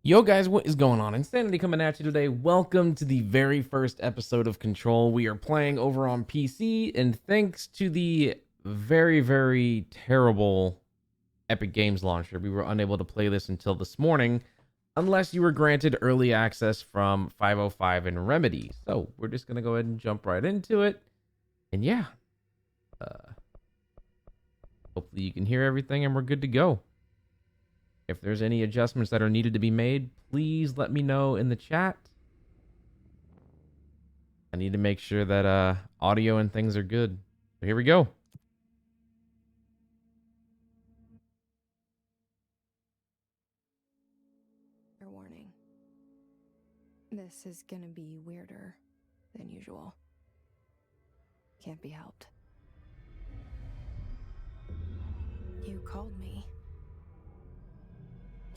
Yo guys, what is going on? Insanity coming at you today. Welcome to the very first episode of Control. We are playing over on PC, and thanks to the very terrible Epic Games launcher, we were unable to play this until this morning, unless you were granted early access from 505 and Remedy. So we're just gonna go ahead and jump right into it. And yeah, hopefully you can hear everything and we're good to go. If there's any adjustments that are needed to be made, please let me know in the chat. I need to make sure that audio and things are good. So here we go. Fair warning. This is gonna be weirder than usual. Can't be helped. You called me.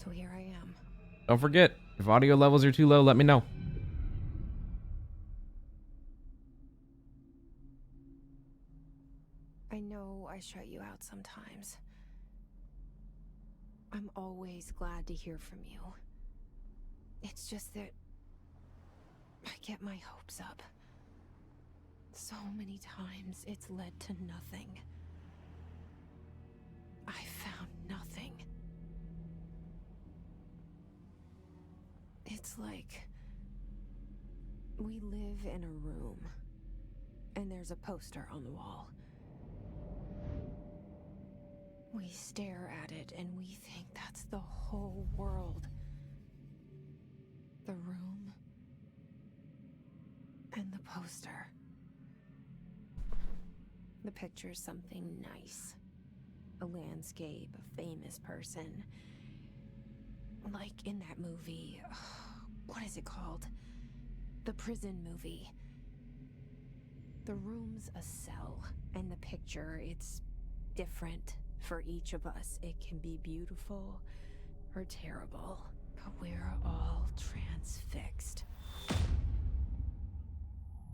So here I am. Don't forget, if audio levels are too low, let me know. I know I shut you out sometimes. I'm always glad to hear from you. It's just that I get my hopes up. So many times it's led to nothing. I found nothing. It's like we live in a room, and there's a poster on the wall. We stare at it, and we think that's the whole world. The room and the poster. The picture's something nice. A landscape, a famous person. Like in that movie, what is it called? The prison movie. The room's a cell, and the picture, it's different for each of us. It can be beautiful or terrible, but we're all transfixed.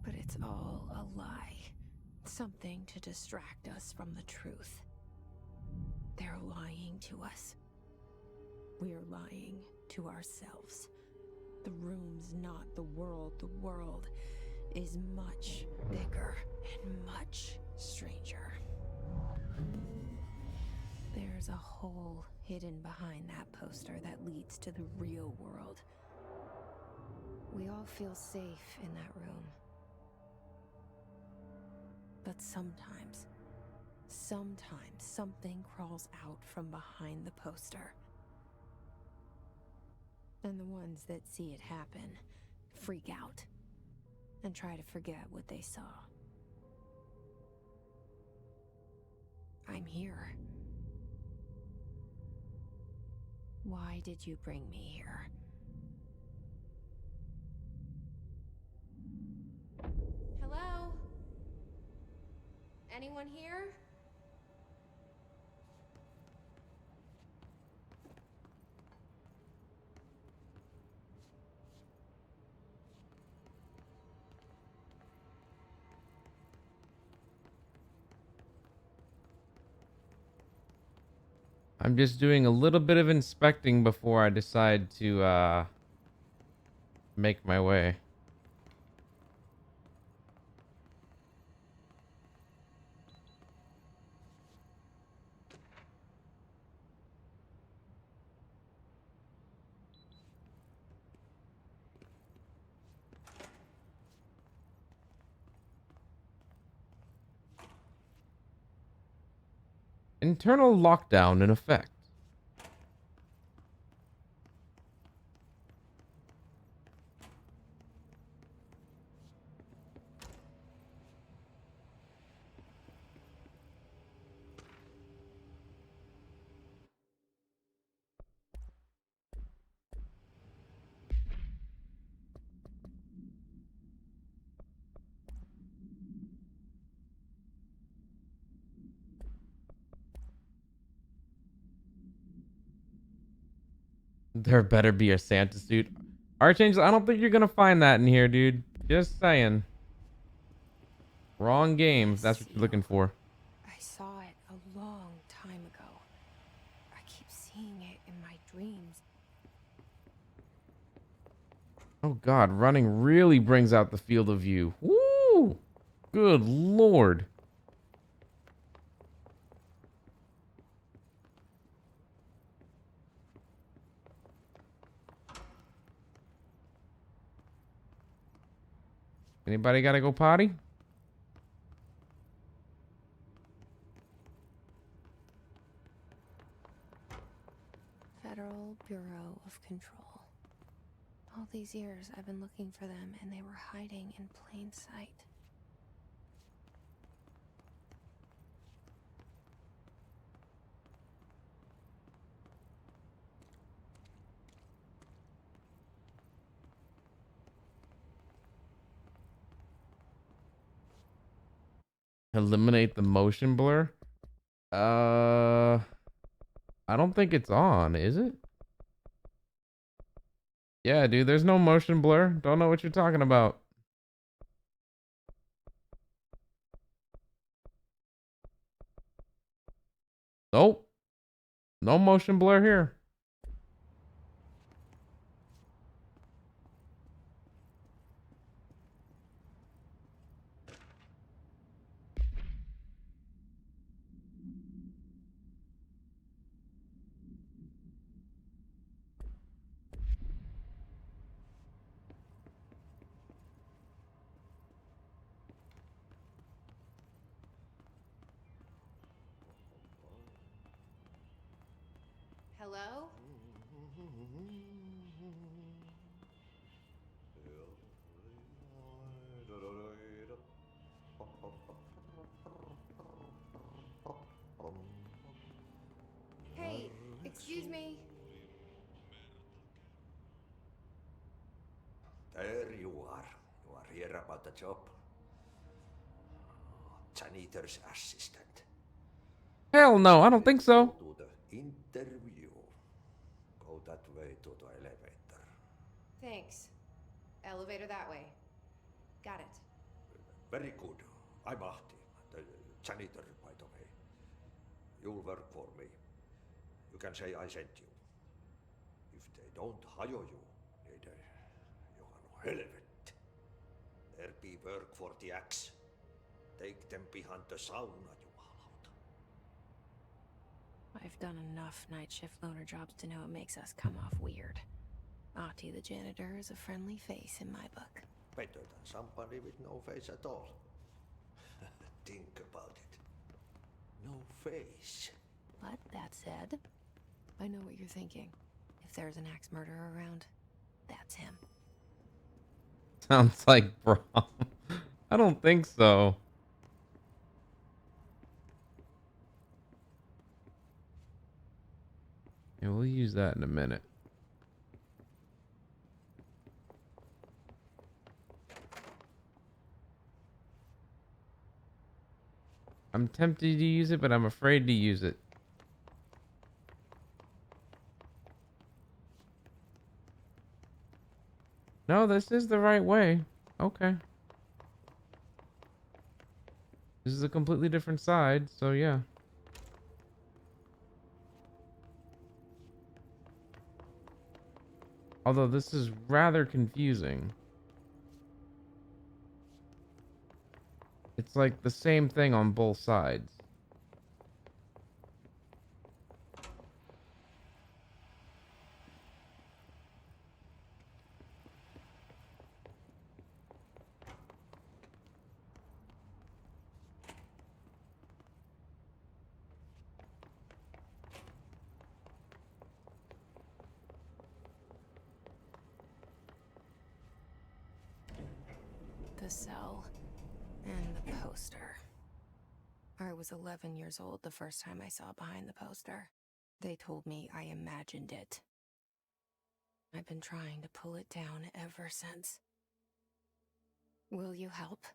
But it's all a lie. Something to distract us from the truth. They're lying to us. We're lying to ourselves. The room's not the world. The world is much bigger and much stranger. There's a hole hidden behind that poster that leads to the real world. We all feel safe in that room. But sometimes something crawls out from behind the poster. And the ones that see it happen freak out and try to forget what they saw. I'm here. Why did you bring me here? Hello? Anyone here? I'm just doing a little bit of inspecting before I decide to make my way. Internal lockdown in effect. There better be a Santa suit. Archangel, I don't think you're gonna find that in here, dude. Just saying. Wrong game if that's what you're looking for. I saw it a long time ago. I keep seeing it in my dreams. Oh God, running really brings out the field of view. Woo! Good Lord. Anybody gotta go potty? Federal Bureau of Control. All these years I've been looking for them and they were hiding in plain sight. Eliminate the motion blur? I don't think it's on, is it? Yeah, dude, there's no motion blur. Don't know what you're talking about. Nope. No motion blur here. Hello? Hey, excuse me. There you are. You are here about the job. Janitor's assistant. Hell no, I don't think so. Go to the interview. Go that way to the elevator. Thanks. Elevator that way. Got it. Very good. I'm Ahti, the janitor, by the way. You'll work for me. You can say I sent you. If they don't hire you, niin Johan helvet. There be work for the axe. Take them behind the sauna, jumalauta. I've done enough night shift loner jobs to know it makes us come off weird. Ahti the janitor is a friendly face in my book. Better than somebody with no face at all. Think about it. No face. But that said, I know what you're thinking. If there's an axe murderer around, that's him. Sounds like Brom. I don't think so. Yeah, we'll use that in a minute. I'm tempted to use it, but I'm afraid to use it. No, this is the right way. Okay. This is a completely different side, so yeah. Although this is rather confusing. It's like the same thing on both sides. The cell and the poster. I was 11 years old the first time I saw behind the poster. They told me I imagined it. I've been trying to pull it down ever since. Will you help?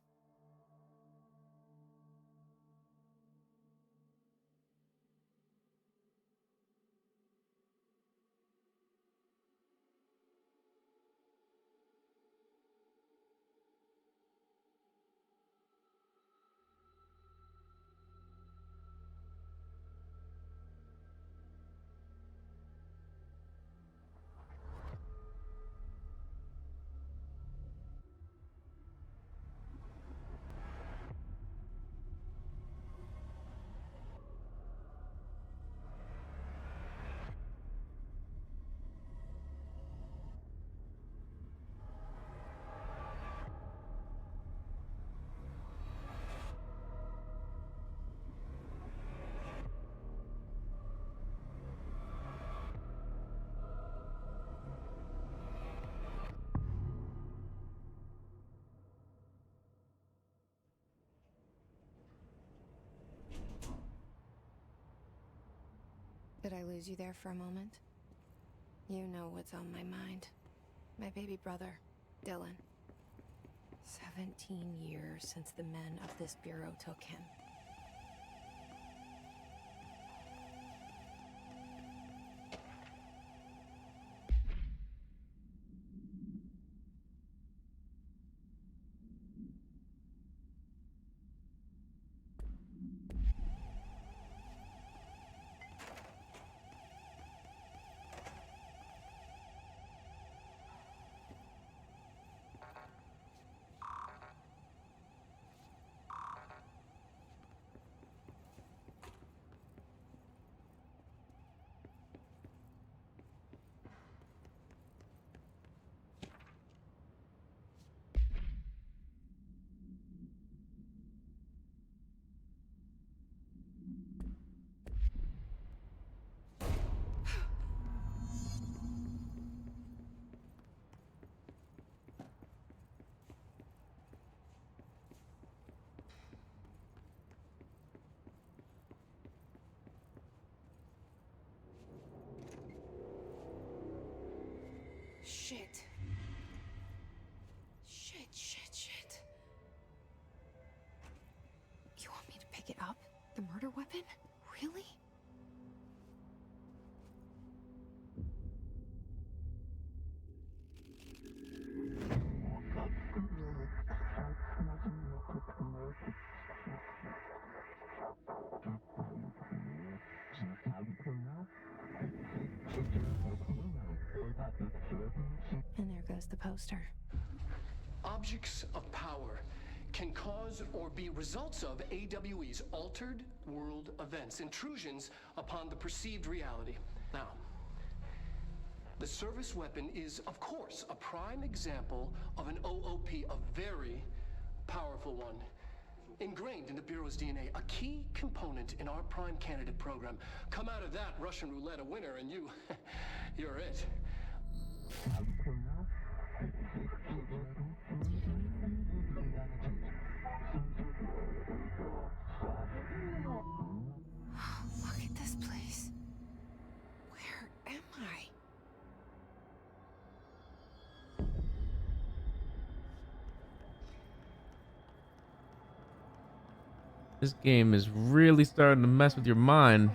Did I lose you there for a moment? You know what's on my mind. My baby brother, Dylan. 17 years since the men of this bureau took him. Shit. Shit. You want me to pick it up? The murder weapon? Really? And there goes the poster. Objects of power can cause or be results of AWE's altered world events, intrusions upon the perceived reality. Now, the service weapon is, of course, a prime example of an OOP, a very powerful one. Ingrained in the Bureau's DNA, a key component in our prime candidate program. Come out of that Russian roulette a winner and you're it. Look at this place. Where am I? This game is really starting to mess with your mind.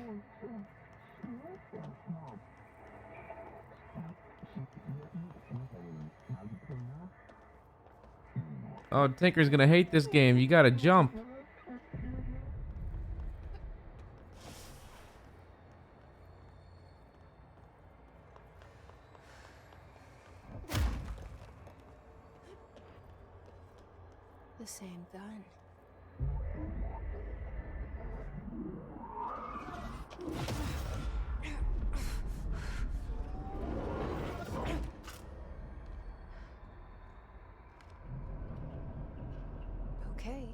Oh, Tinker's gonna hate this game. You gotta jump. The same gun. Okay,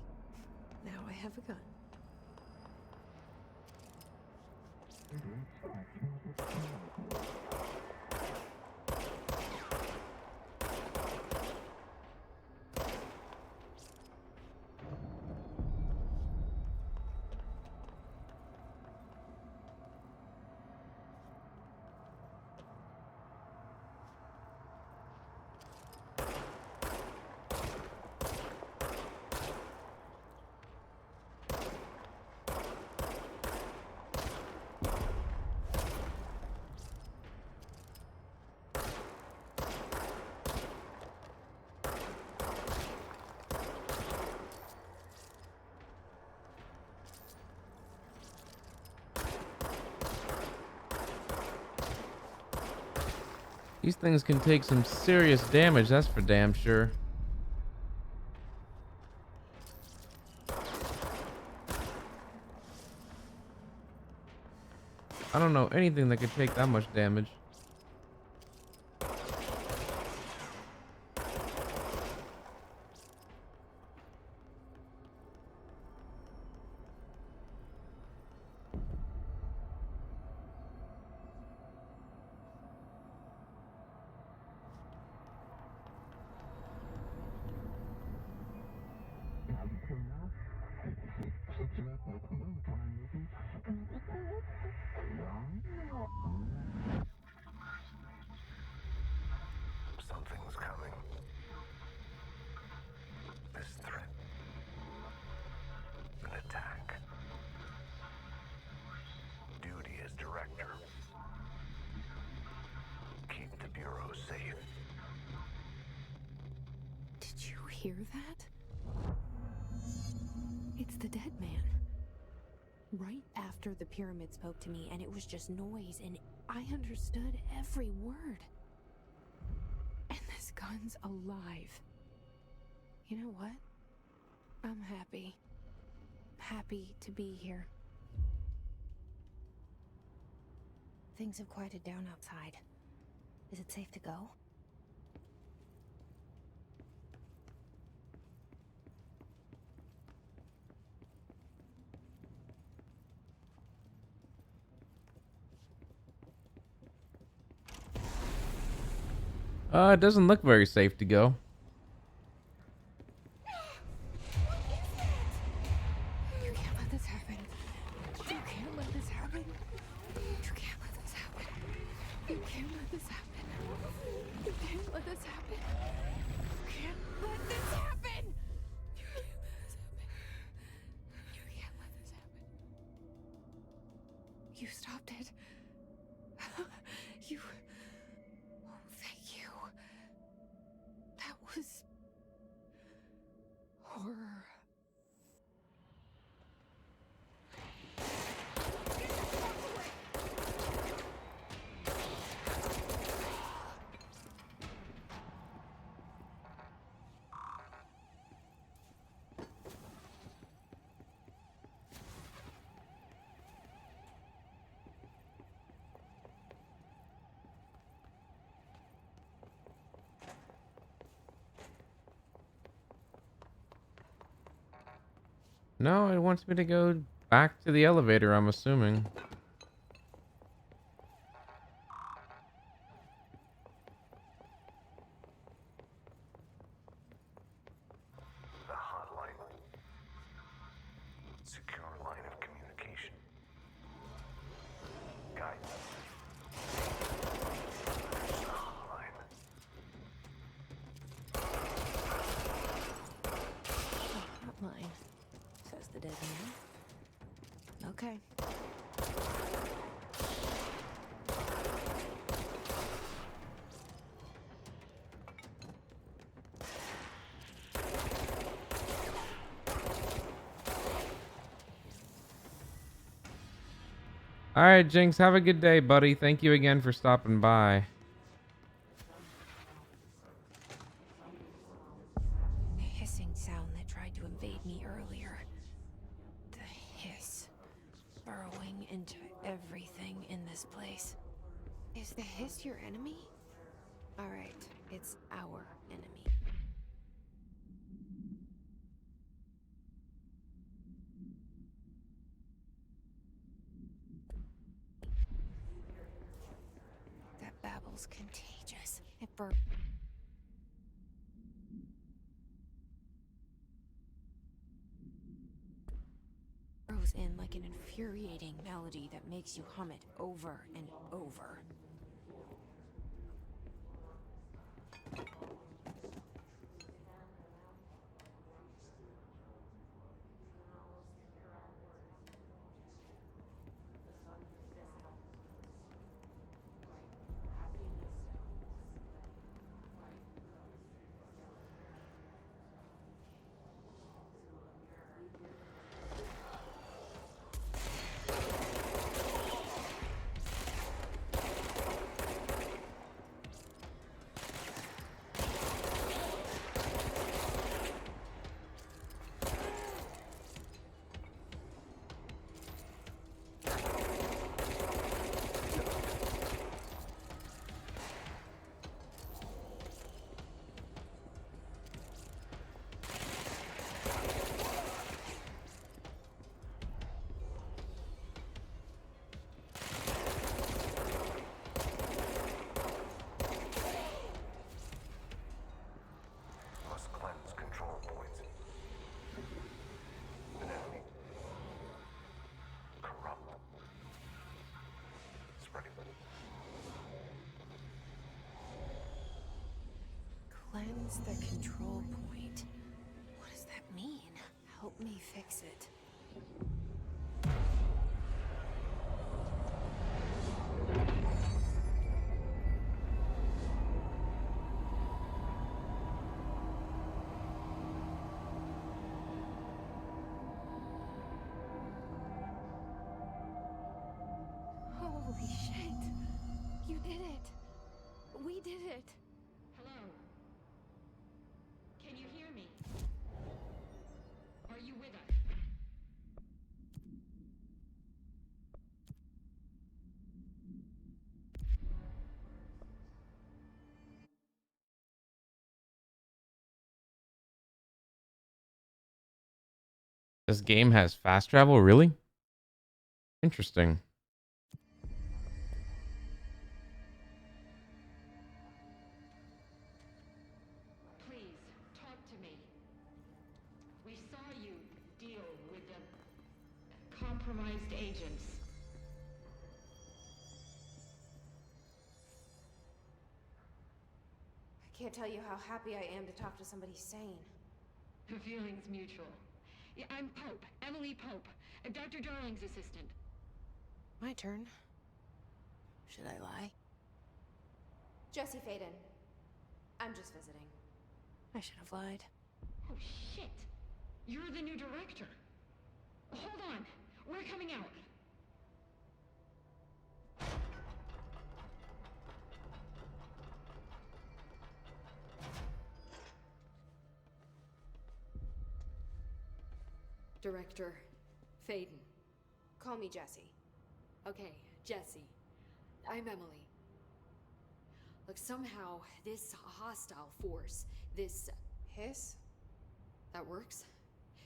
now I have a gun. These things can take some serious damage, that's for damn sure. I don't know anything that could take that much damage. hear that? It's the dead man. Right after the pyramid spoke to me, and it was just noise, and I understood every word. And this gun's alive. You know what? I'm happy. Happy to be here. Things have quieted down outside. Is it safe to go? It doesn't look very safe to go. You can't let this happen. You can't let this happen. You can't let this happen. You can't let this happen. You can't let this happen. You can't let this happen. You can't let this happen. You can't let this happen. You stopped it. You... Oh, thank you. That was... horror. No, it wants me to go back to the elevator, I'm assuming. The hotline. Secure line of communication. Guidance. Hotline. Hotline, says the dead man. Okay. All right, Jinx, have a good day, buddy. Thank you again for stopping by. The hissing sound that tried to invade me earlier. The hiss. Burrowing into everything in this place. Is the hiss your enemy? Alright, it's our enemy. That babble's contagious. It burrows in like an infuriating melody that makes you hum it over and over. Must cleanse control points. An enemy. Corrupt. Spreading. Cleanse the control point. What does that mean? Help me fix it. We did it. Hello? Can you hear me? Are you with us? This game has fast travel, really? Interesting. Please, talk to me. We saw you deal with the compromised agents. I can't tell you how happy I am to talk to somebody sane. The feeling's mutual. Yeah, I'm Pope, Emily Pope, Dr. Darling's assistant. My turn. Should I lie? Jesse Faden. I'm just visiting. I should have lied. Oh, shit. You're the new director. Hold on. We're coming out. Director Faden. Call me Jesse. Okay, Jesse. I'm Emily. Look, somehow this hostile force, this Hiss? that works.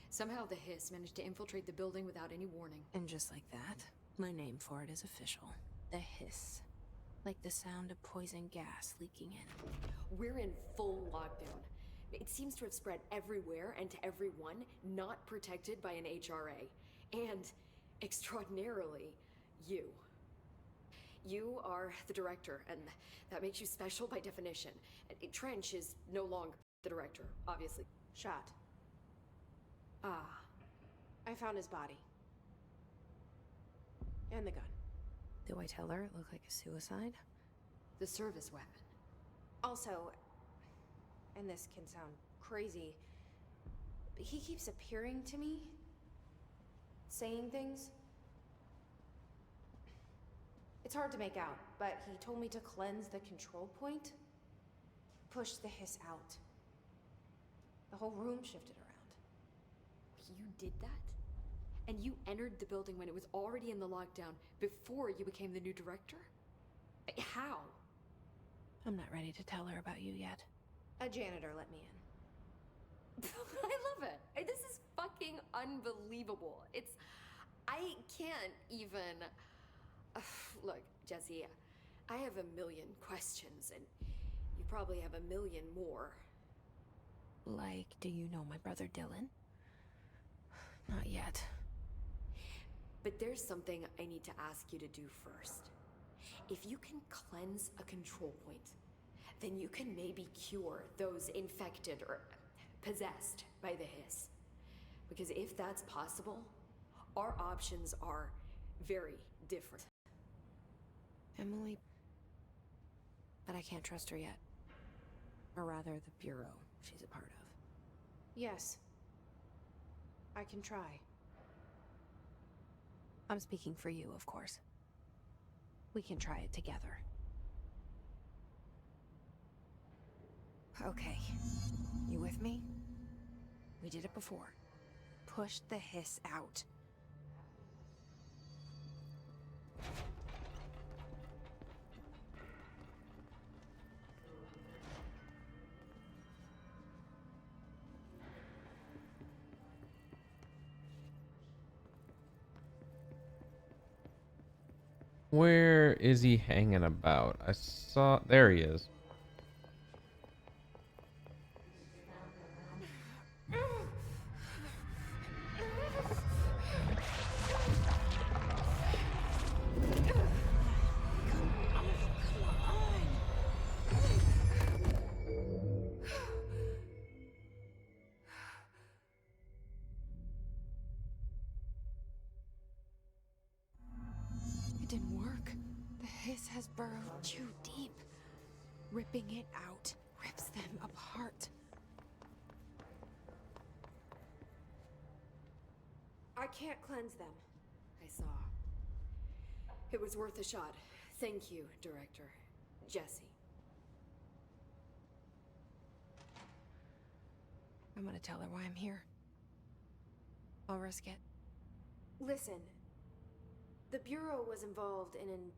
Somehow the hiss managed to infiltrate the building without any warning. And just like that, my name for it is official. The hiss. Like the sound of poison gas leaking in. We're in full lockdown. It seems to have spread everywhere and to everyone not protected by an HRA. And, extraordinarily, you. You are the director, and that makes you special by definition. Trench is no longer the director, obviously. Shot. Ah, I found his body. And the gun. Do I tell her it looked like a suicide? the service weapon. Also, and this can sound crazy, but he keeps appearing to me, saying things. It's hard to make out, but he told me to cleanse the control point, push the hiss out. The whole room shifted around. You did that? And you entered the building when it was already in the lockdown before you became the new director? How? I'm not ready to tell her about you yet. A janitor let me in. I love it. This is fucking unbelievable. I can't even... Look, Jesse, I have a million questions, and you probably have a million more. Like, do you know my brother Dylan? Not yet. But there's something I need to ask you to do first. If you can cleanse a control point, then you can maybe cure those infected or possessed by the hiss. Because if that's possible, our options are very different. Emily... But I can't trust her yet. Or rather, the Bureau she's a part of. Yes. I can try. I'm speaking for you, of course. We can try it together. Okay. You with me? We did it before. Push the hiss out. Where is he hanging about? I saw... There he is. It didn't work. The hiss has burrowed too deep. Ripping it out rips them apart. I can't cleanse them. I saw. It was worth a shot. Thank you, Director. Jesse. I'm gonna tell her why I'm here. I'll risk it. Listen, the Bureau was involved in an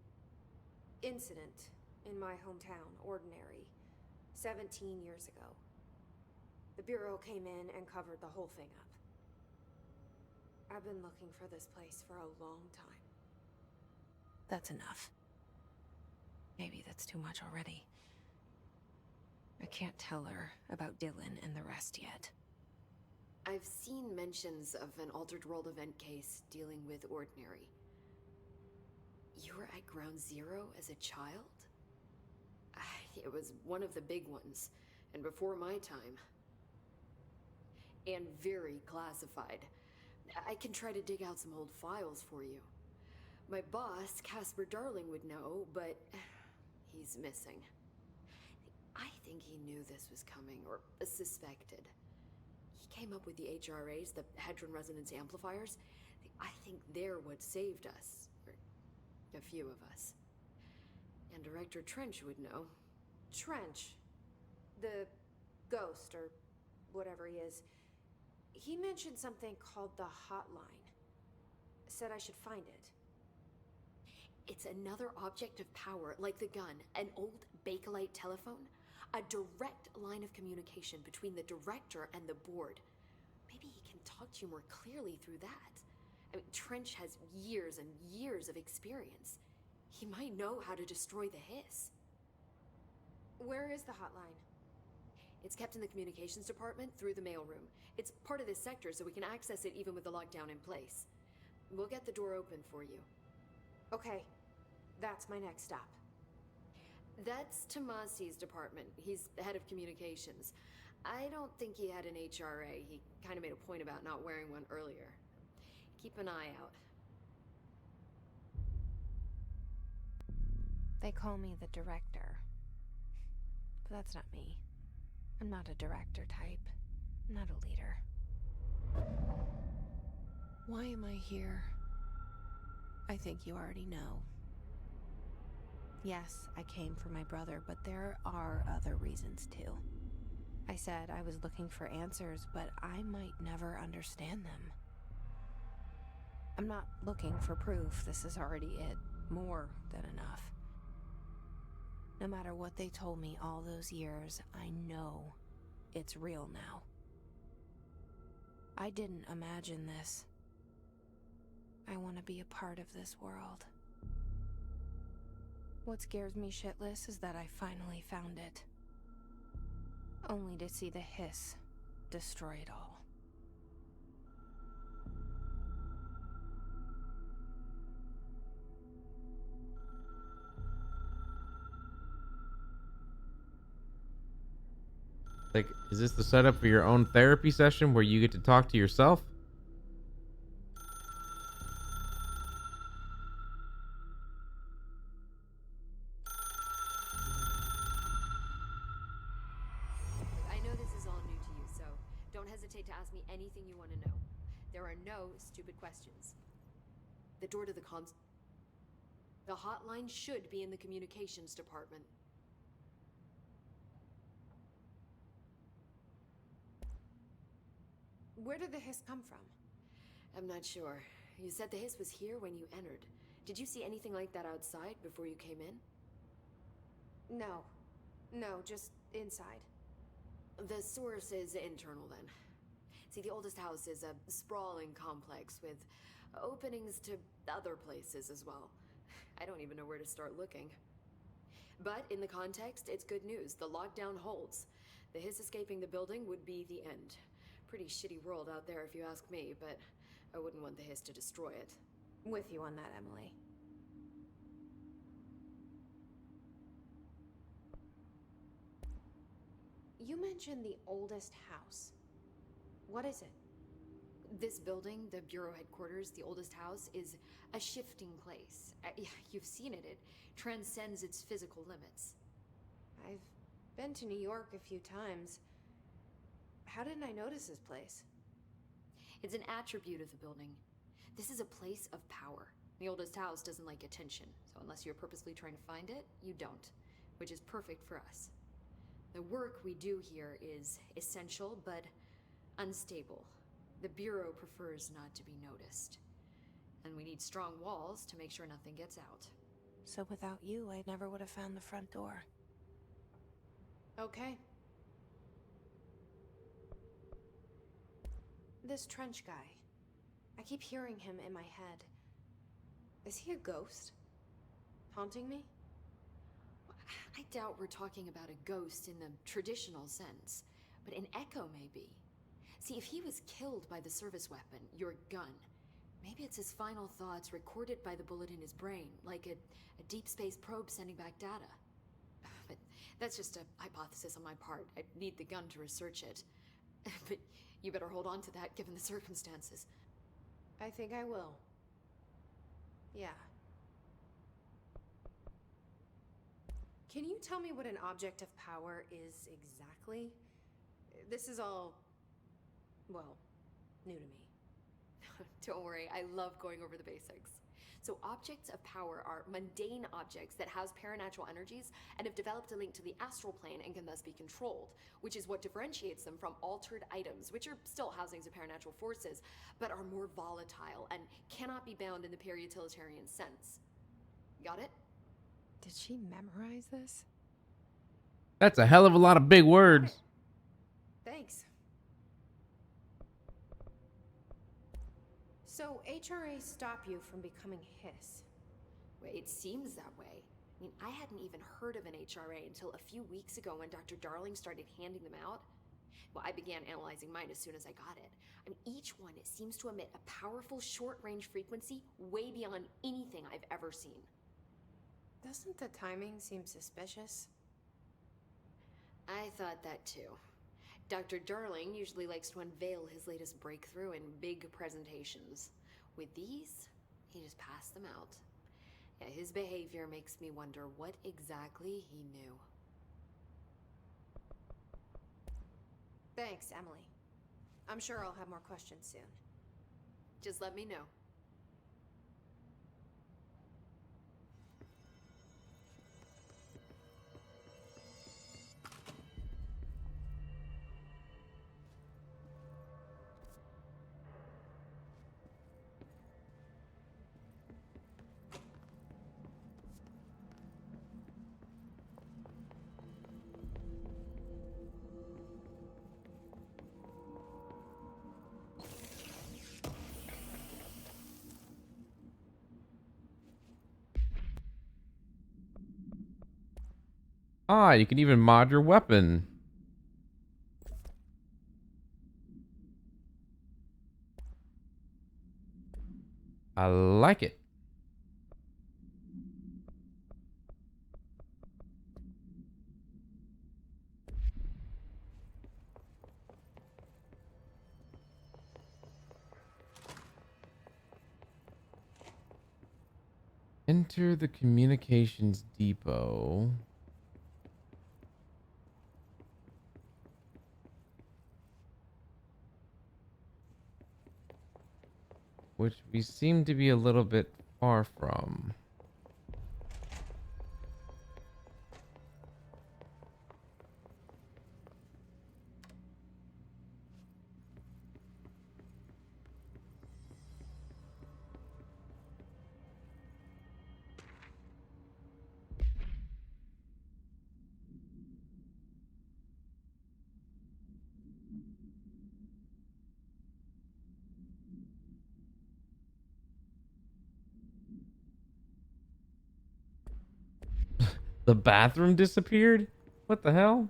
incident in my hometown, Ordinary, 17 years ago. The Bureau came in and covered the whole thing up. I've been looking for this place for a long time. That's enough. Maybe that's too much already. I can't tell her about Dylan and the rest yet. I've seen mentions of an altered world event case dealing with Ordinary. You were at Ground Zero as a child? It was one of the big ones, and before my time. And very classified. I can try to dig out some old files for you. My boss, Casper Darling, would know, but he's missing. I think he knew this was coming, or suspected. He came up with the HRAs, the Hadron Resonance Amplifiers. I think they're what saved us. Or a few of us. And Director Trench would know. Trench. The ghost, or whatever he is. He mentioned something called the Hotline. Said I should find it. It's another object of power, like the gun, an old Bakelite telephone. A direct line of communication between the director and the board. Maybe he can talk to you more clearly through that. I mean, Trench has years and years of experience. He might know how to destroy the hiss. Where is the hotline? It's kept in the communications department through the mailroom. It's part of this sector, so we can access it even with the lockdown in place. We'll get the door open for you. Okay, that's my next stop. That's Tomasi's department. He's the head of communications. I don't think he had an HRA. He kind of made a point about not wearing one earlier. Keep an eye out. They call me the director. But that's not me. I'm not a director type. I'm not a leader. Why am I here? I think you already know. Yes, I came for my brother, but there are other reasons too. I said I was looking for answers, but I might never understand them. I'm not looking for proof. This is already it. More than enough. No matter what they told me all those years, I know it's real now. I didn't imagine this. I want to be a part of this world. What scares me shitless is that I finally found it. Only to see the hiss destroy it all. Like, is this the setup for your own therapy session where you get to talk to yourself? I know this is all new to you, so don't hesitate to ask me anything you want to know. There are no stupid questions. The door to the comms... The hotline should be in the communications department. Where did the hiss come from? I'm not sure. You said the hiss was here when you entered. Did you see anything like that outside before you came in? No. No, just inside. The source is internal then. See, the oldest house is a sprawling complex with openings to other places as well. I don't even know where to start looking. But in the context, it's good news. The lockdown holds. The hiss escaping the building would be the end. Pretty shitty world out there if you ask me, but I wouldn't want the hiss to destroy it. With you on that, Emily. You mentioned the oldest house. What is it? This building, the Bureau headquarters, the oldest house, is a shifting place. You've seen it. It transcends its physical limits. I've been to New York a few times. How didn't I notice this place? It's an attribute of the building. This is a place of power. The oldest house doesn't like attention, so unless you're purposely trying to find it, you don't, which is perfect for us. The work we do here is essential, but unstable. The Bureau prefers not to be noticed. And we need strong walls to make sure nothing gets out. So without you, I never would have found the front door. Okay. This Trench guy. I keep hearing him in my head. Is he a ghost? Haunting me? I doubt we're talking about a ghost in the traditional sense, but an echo maybe. See, if he was killed by the service weapon, your gun, maybe it's his final thoughts recorded by the bullet in his brain, like a deep space probe sending back data. But that's just a hypothesis on my part. I'd need the gun to research it. But you better hold on to that given the circumstances. I think I will. Yeah. Can you tell me what an object of power is exactly? This is all, well, new to me. Don't worry, I love going over the basics. So objects of power are mundane objects that house paranatural energies and have developed a link to the astral plane and can thus be controlled, which is what differentiates them from altered items, which are still housings of paranatural forces, but are more volatile and cannot be bound in the peri-utilitarian sense. Got it? Did she memorize this? That's a hell of a lot of big words. Thanks. So HRA stop you from becoming Hiss? Well, it seems that way. I mean, I hadn't even heard of an HRA until a few weeks ago when Dr. Darling started handing them out. Well, I began analyzing mine as soon as I got it. I mean, each one seems to emit a powerful short-range frequency way beyond anything I've ever seen. Doesn't the timing seem suspicious? I thought that too. Dr. Darling usually likes to unveil his latest breakthrough in big presentations. With these, he just passed them out. Yeah, his behavior makes me wonder what exactly he knew. Thanks, Emily. I'm sure I'll have more questions soon. Just let me know. Ah, you can even mod your weapon. I like it. Enter the communications depot. Which we seem to be a little bit far from. The bathroom disappeared? What the hell?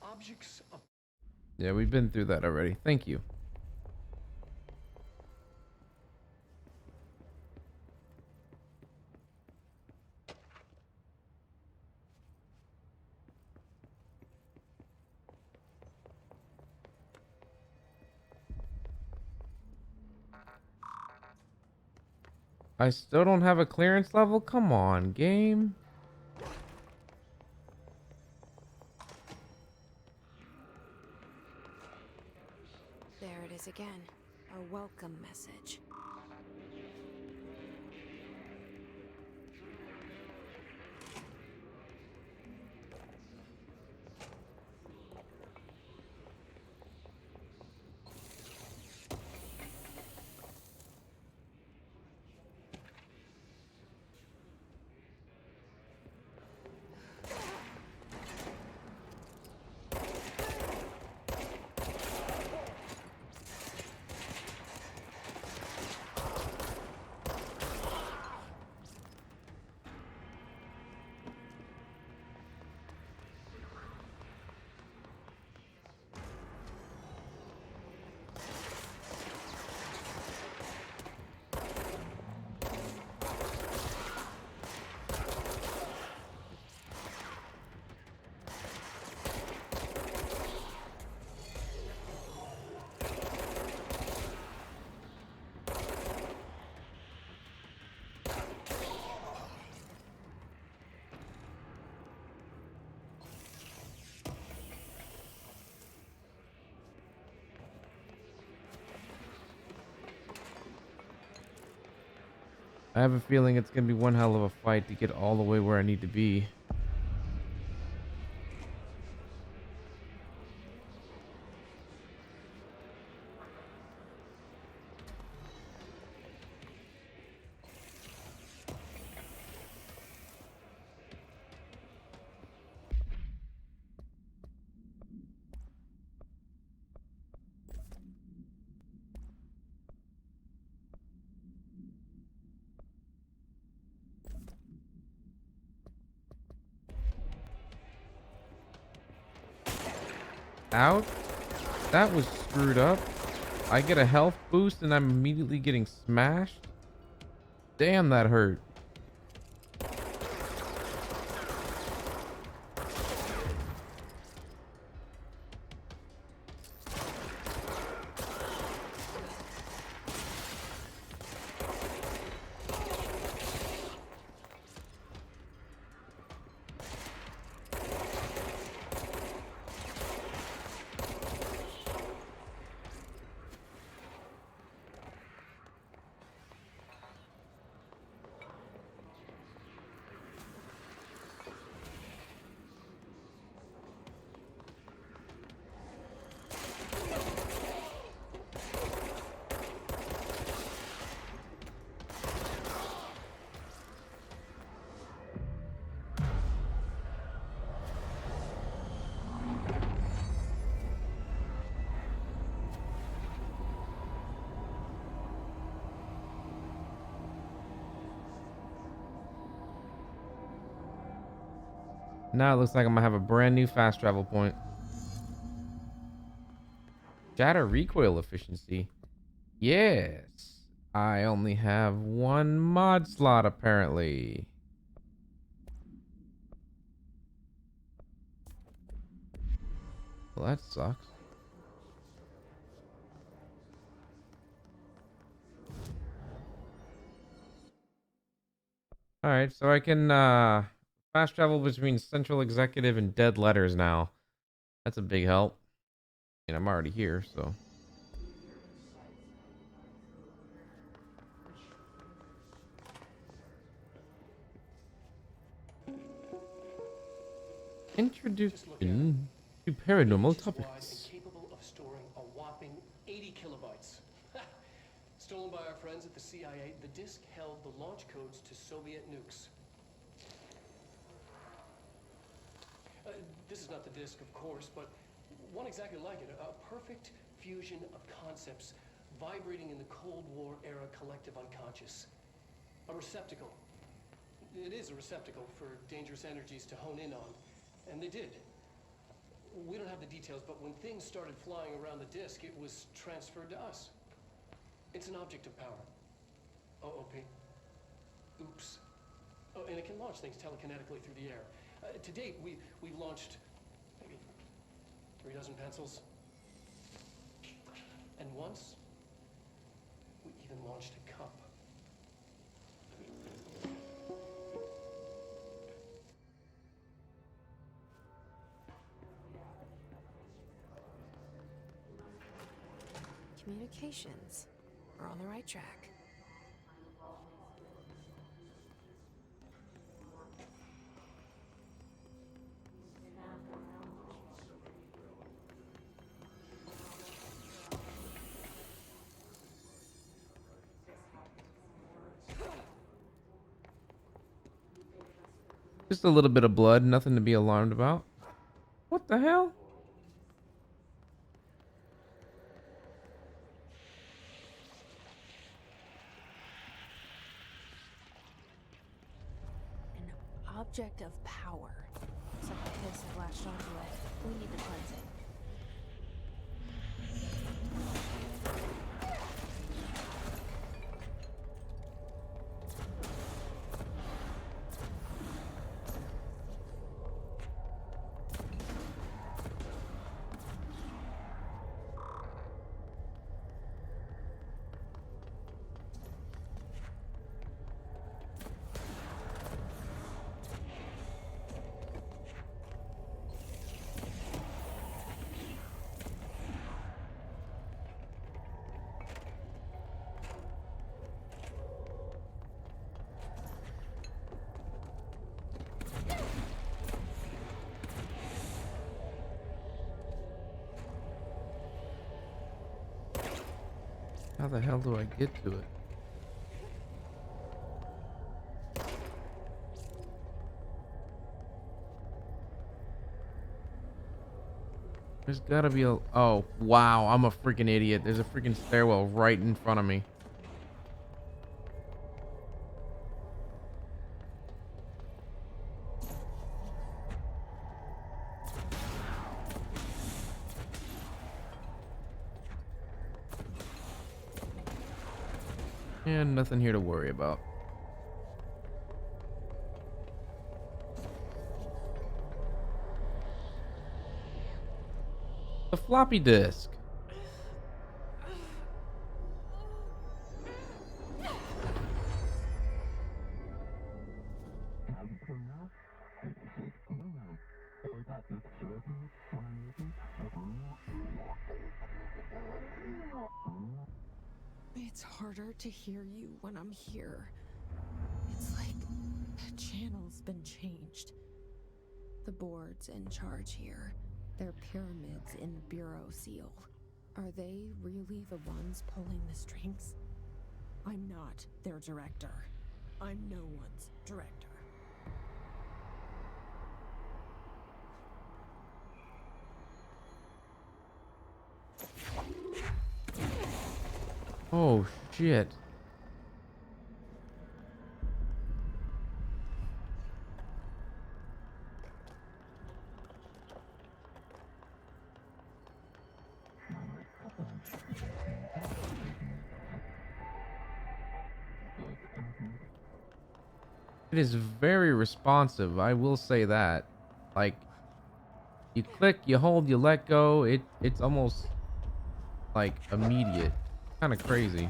Objects of Yeah, we've been through that already. Thank you. I still don't have a clearance level? Come on, game. There it is again. A welcome message. I have a feeling it's gonna be one hell of a fight to get all the way where I need to be. Out? That was screwed up. I get a health boost and I'm immediately getting smashed. Damn, that hurt. Now it looks like I'm gonna have a brand new fast travel point. Shatter recoil efficiency. Yes. I only have one mod slot apparently. Well, that sucks. Alright, so I can fast travel between Central Executive and Dead Letters now. That's a big help. And I'm already here, so. Introduction to paranormal topics. Capable of storing a whopping 80 kilobytes. Stolen by our friends at the CIA, the disk held the launch codes to Soviet nukes. This is not the disk, of course, but one exactly like it. A perfect fusion of concepts vibrating in the Cold War era collective unconscious. A receptacle. It is a receptacle for dangerous energies to hone in on. And they did. We don't have the details, but when things started flying around the disk, it was transferred to us. It's an object of power. OP. Oops. Oh, and it can launch things telekinetically through the air. To date, we've launched maybe 3 dozen pencils. And once, we even launched a cup. communications. We're on the right track. Just a little bit of blood, nothing to be alarmed about. What the hell? An object of power. Some piss have latched onto it. We need to cleanse it. How the hell do I get to it? There's gotta be a... Oh, wow. I'm a freaking idiot. There's a freaking stairwell right in front of me. And nothing here to worry about. The floppy disk. It's harder to hear you when I'm here. It's like the channel's been changed. The board's in charge here. They're pyramids in the Bureau seal. Are they really the ones pulling the strings? I'm not their director. I'm no one's director. Oh, shit. It is very responsive, I will say that. Like, you click, you hold, you let go. It's almost like immediate. Kind of crazy.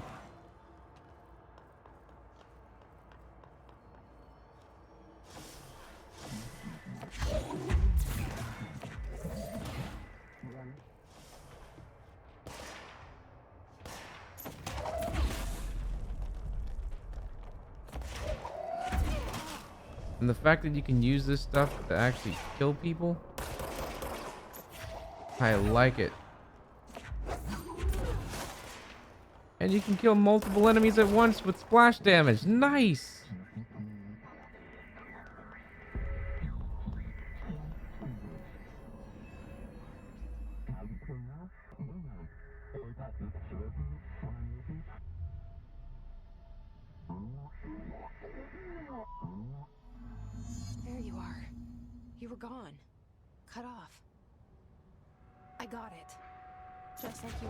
And the fact that you can use this stuff to actually kill people, I like it. And you can kill multiple enemies at once with splash damage. Nice! There you are. You were gone. Cut off. I got it. Just like you...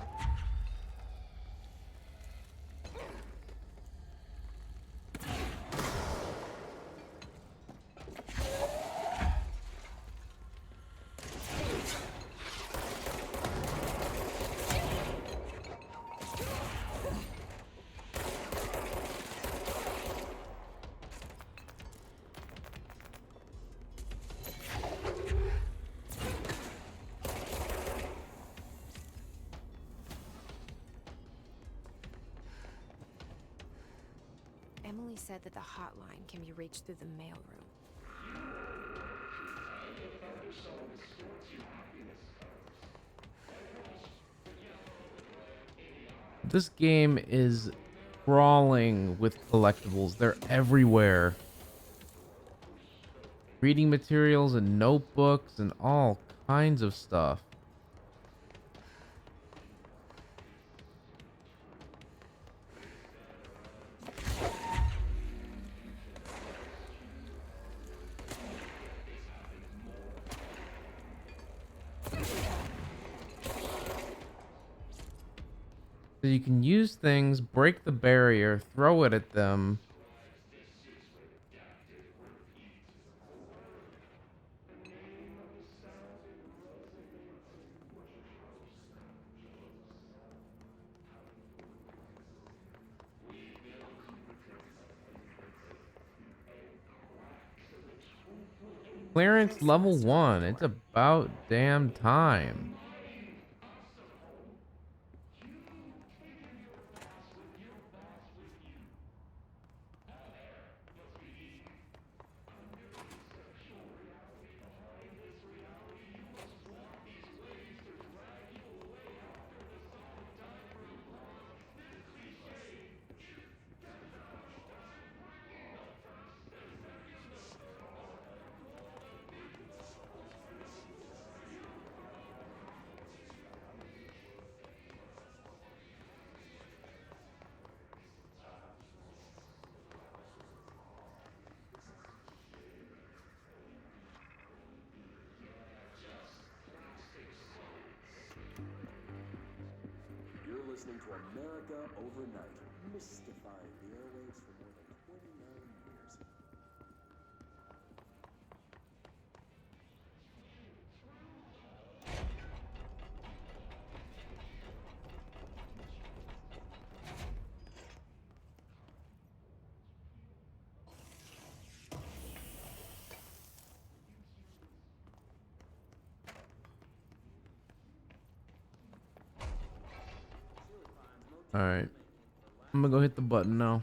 Emily said that the hotline can be reached through the mailroom. This game is crawling with collectibles. They're everywhere. Reading materials and notebooks and all kinds of stuff. So you can use things, break the barrier, throw it at them. Clearance level 1. It's about damn time. You're listening to America Overnight, mystifying the airwaves for more than 29 years. All right. I'm gonna go hit the button now.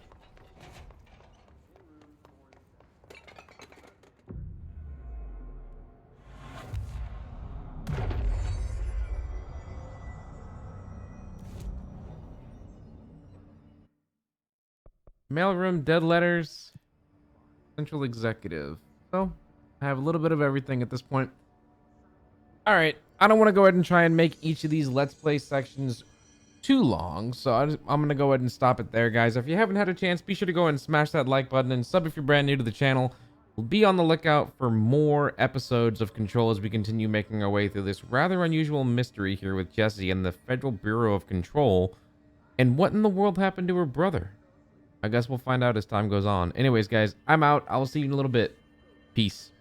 Mailroom, dead letters, central executive. So I have a little bit of everything at this point. All right. I don't want to go ahead and try and make each of these Let's Play sections too long, so I'm gonna go ahead and stop it there, guys. If you haven't had a chance, be sure to go ahead and smash that like button and sub if you're brand new to the channel. We'll be on the lookout for more episodes of Control as we continue making our way through this rather unusual mystery here with Jesse and the Federal Bureau of Control. And what in the world happened to her brother? I guess we'll find out as time goes on. Anyways, guys, I'm out. I will see you in a little bit. Peace.